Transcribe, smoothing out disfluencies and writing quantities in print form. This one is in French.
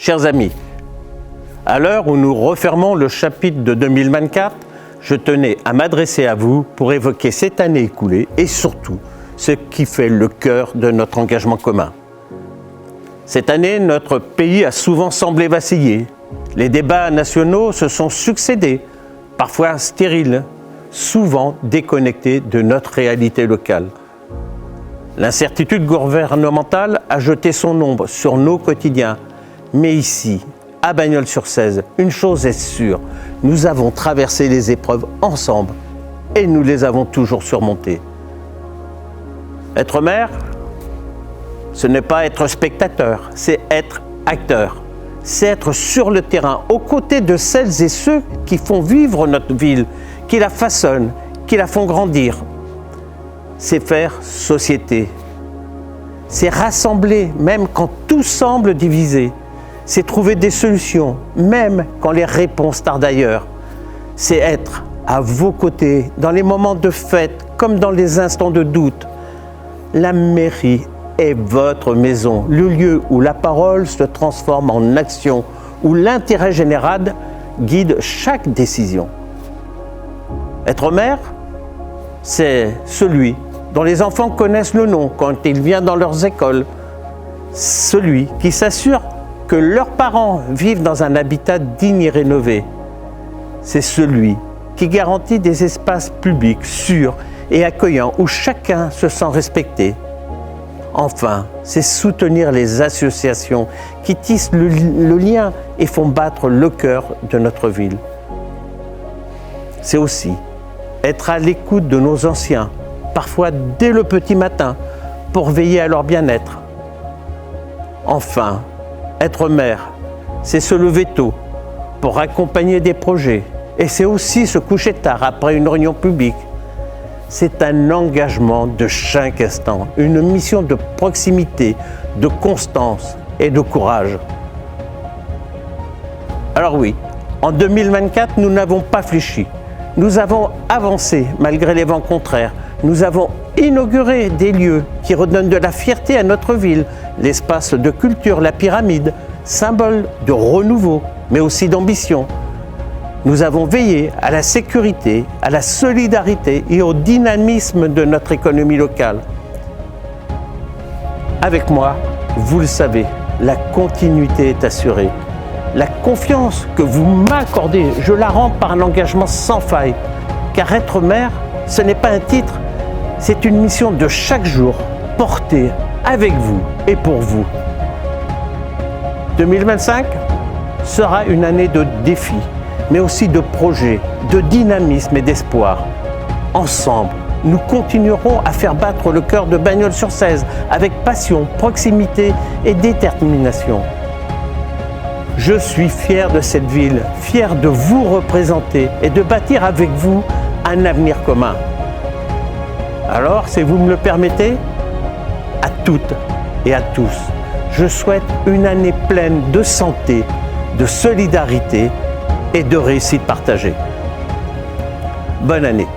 Chers amis, à l'heure où nous refermons le chapitre de 2024, je tenais à m'adresser à vous pour évoquer cette année écoulée et surtout ce qui fait le cœur de notre engagement commun. Cette année, notre pays a souvent semblé vaciller. Les débats nationaux se sont succédés, parfois stériles, souvent déconnectés de notre réalité locale. L'incertitude gouvernementale a jeté son ombre sur nos quotidiens. Mais ici, à Bagnols-sur-Cèze, une chose est sûre, nous avons traversé les épreuves ensemble et nous les avons toujours surmontées. Être maire, ce n'est pas être spectateur, c'est être acteur. C'est être sur le terrain, aux côtés de celles et ceux qui font vivre notre ville, qui la façonnent, qui la font grandir. C'est faire société. C'est rassembler, même quand tout semble divisé. C'est trouver des solutions, même quand les réponses tardent ailleurs. C'est être à vos côtés, dans les moments de fête, comme dans les instants de doute. La mairie est votre maison, le lieu où la parole se transforme en action, où l'intérêt général guide chaque décision. Être maire, c'est celui dont les enfants connaissent le nom quand il vient dans leurs écoles, celui qui s'assure que leurs parents vivent dans un habitat digne et rénové. C'est celui qui garantit des espaces publics sûrs et accueillants où chacun se sent respecté. Enfin, c'est soutenir les associations qui tissent le lien et font battre le cœur de notre ville. C'est aussi être à l'écoute de nos anciens, parfois dès le petit matin, pour veiller à leur bien-être. Enfin, être maire, c'est se lever tôt pour accompagner des projets et c'est aussi se coucher tard après une réunion publique. C'est un engagement de chaque instant, une mission de proximité, de constance et de courage. Alors oui, en 2024, nous n'avons pas fléchi. Nous avons avancé malgré les vents contraires. Nous avons inauguré des lieux qui redonnent de la fierté à notre ville, l'espace de culture, la pyramide, symbole de renouveau, mais aussi d'ambition. Nous avons veillé à la sécurité, à la solidarité et au dynamisme de notre économie locale. Avec moi, vous le savez, la continuité est assurée. La confiance que vous m'accordez, je la rends par un engagement sans faille. Car être maire, ce n'est pas un titre, c'est une mission de chaque jour, portée avec vous et pour vous. 2025 sera une année de défis, mais aussi de projets, de dynamisme et d'espoir. Ensemble, nous continuerons à faire battre le cœur de Bagnols-sur-Cèze avec passion, proximité et détermination. Je suis fier de cette ville, fier de vous représenter et de bâtir avec vous un avenir commun. Alors, si vous me le permettez, à toutes et à tous, je souhaite une année pleine de santé, de solidarité et de réussite partagée. Bonne année.